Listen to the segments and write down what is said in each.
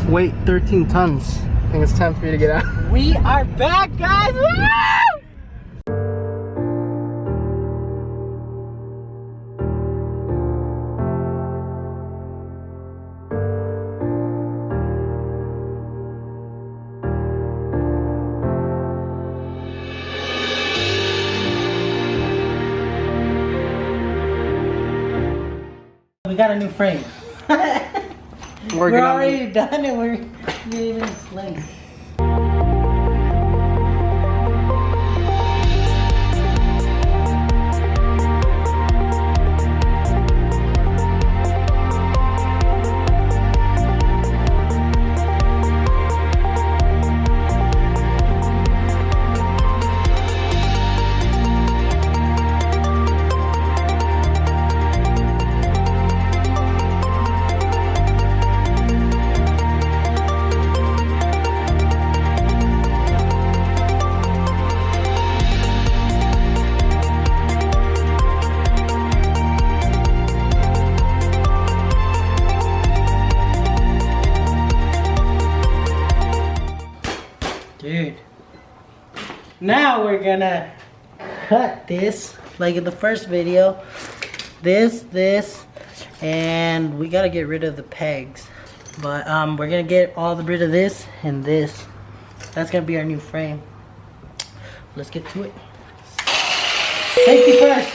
Weight 13 tons. I think it's time for you to get out. We are back, guys! Woo! We got a new frame. We're already done and we didn't even explain. Dude, now we're gonna cut this like in the first video. This, and we gotta get rid of the pegs. But we're gonna get rid of this and this. That's gonna be our new frame. Let's get to it. Safety first.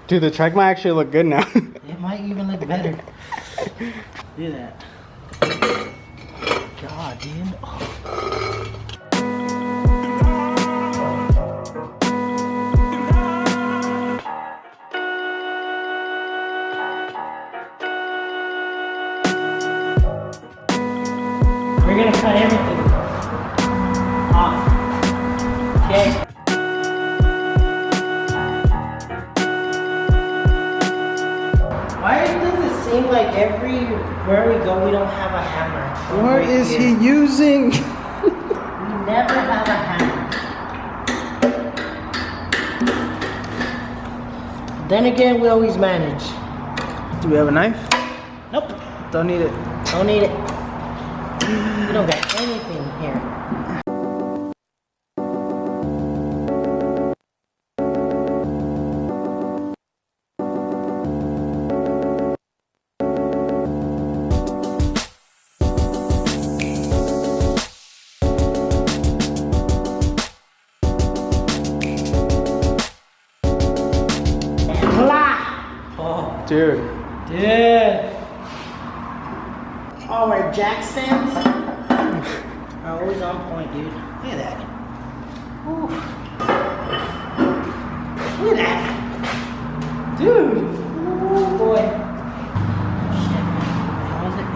Dude, the Trike might actually look good now. It might even look better. Do that. God, dude. Oh. We're gonna cut everything off. Okay. Why does it seem like everywhere we go we don't have a hammer? What is he using? We never have a hammer. Then again, we always manage. Do we have a knife? Nope. Don't need it. Don't need it. We don't got anything here. Dude. Oh, our jack stands are always on point, dude. Look at that. Ooh. Look at that. Dude. Oh boy. Shit. How is it?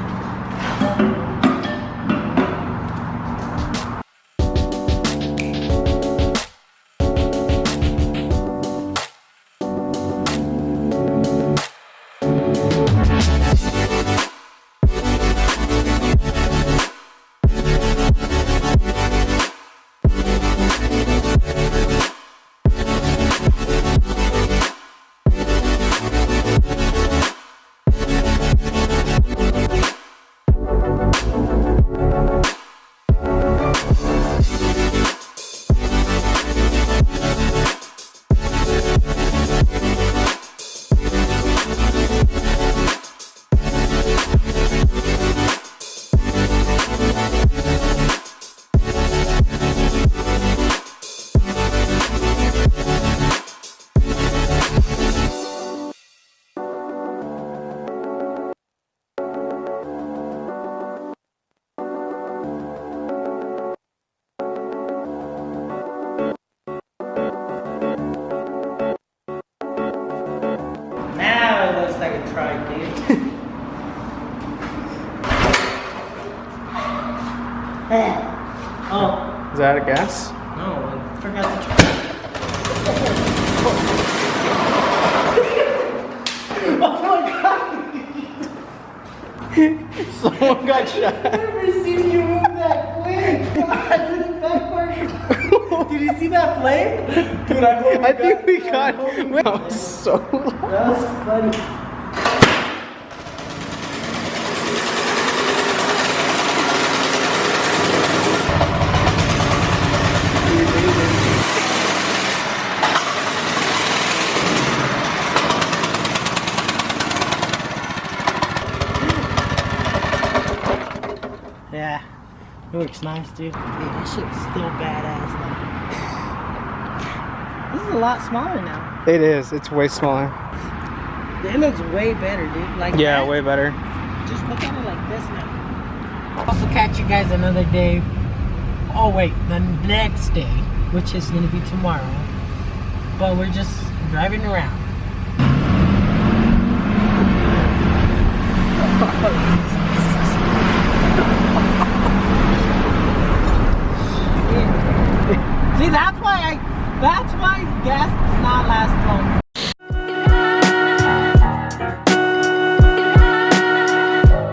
Like a Trike, dude. Oh. Is that a gas? No, I forgot the Trike. Someone got shot. I've never seen you move that quick. God, backward. Did you see that flame? Dude, I think we got. That was so loud. That was funny. Yeah, it looks nice, dude. Hey, this shit's still badass though. This is a lot smaller now. It is. It's way smaller. It looks way better, dude. Like Yeah, that, way better. just look at it like this now. I'll also catch you guys another day. Oh wait, the next day, which is gonna be tomorrow. But we're just driving around. See, that's why gas does not last long.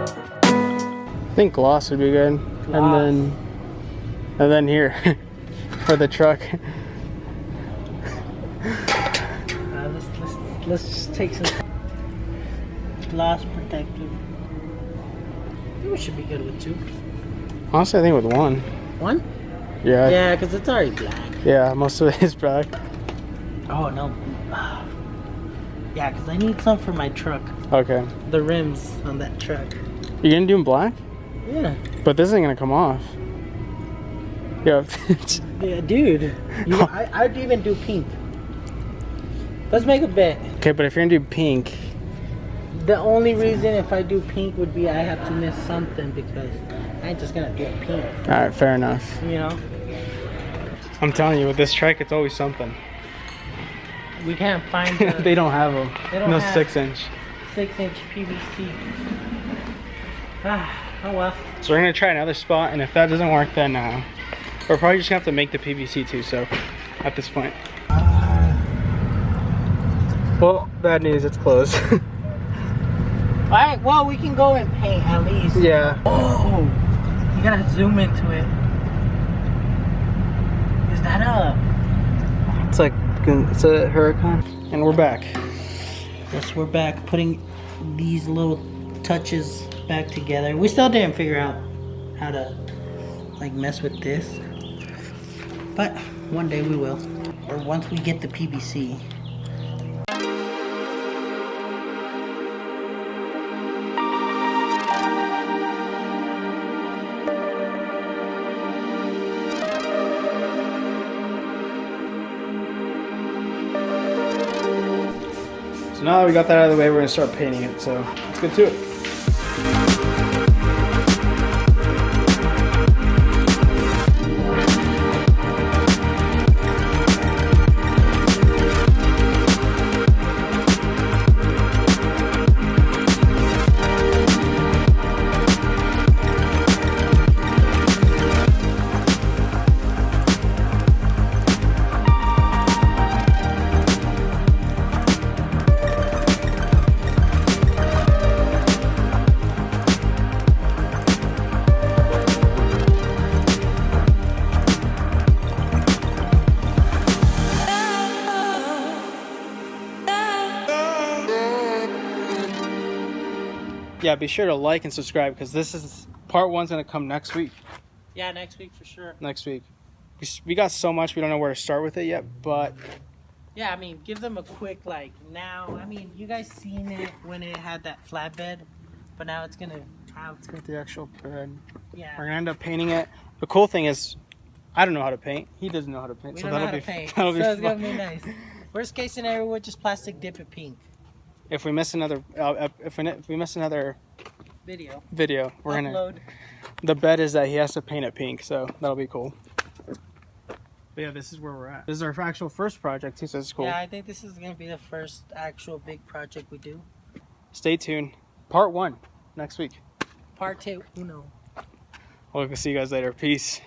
I think gloss would be good. And then here for the truck. Let's just take some gloss protective. I think we should be good with 2. Honestly, I think with 1. 1? Yeah. Yeah, because it's already black. Yeah, most of it is black. Oh no. Yeah, because I need some for my truck. Okay. The rims on that truck. You gonna do them black? Yeah. But this isn't gonna come off. Yeah. Yeah, dude. I'd even do pink. Let's make a bet. Okay, but if you're gonna do pink, The only reason if I do pink would be I have to miss something because I ain't just gonna do it pink. all right, fair enough. You know? I'm telling you, with this Trike, it's always something. We can't find They don't have them. They don't No have- 6-inch. 6-inch PVC. Ah, oh well. So we're gonna try another spot, and if that doesn't work, then we're probably just gonna have to make the PVC too. So, at this point. Well, bad news, it's closed. Alright, well, we can go and paint at least. Yeah. Oh, you gotta zoom into it. Is that It's like it's a hurricane. And we're back. Yes, we're back putting these little touches back together. We still didn't figure out how to like mess with this, but one day we will, or once we get the PVC. So now that we got that out of the way, we're gonna start painting it. So let's get to it. Yeah, be sure to like and subscribe because this is part 1's gonna come next week. Yeah, next week for sure. Next week. We got so much, we don't know where to start with it yet, but Yeah, I mean, give them a quick like now. I mean, you guys seen it when it had that flatbed, but now it's gonna have. let's get the actual bed. Yeah. We're gonna end up painting it. The cool thing is, I don't know how to paint. He doesn't know how to paint. We So don't know that'll how be to paint, that'll so be it's fun. gonna be nice. Worst case scenario, we'll just plastic dip it pink. If we miss another, if we miss another Video. we're gonna. Upload. The bet is that he has to paint it pink, so that'll be cool. But yeah, this is where we're at. This is our actual first project too, so it's cool. Yeah, I think this is gonna be the first actual big project we do. Stay tuned. Part 1 next week. Parte uno. We'll see you guys later. Peace.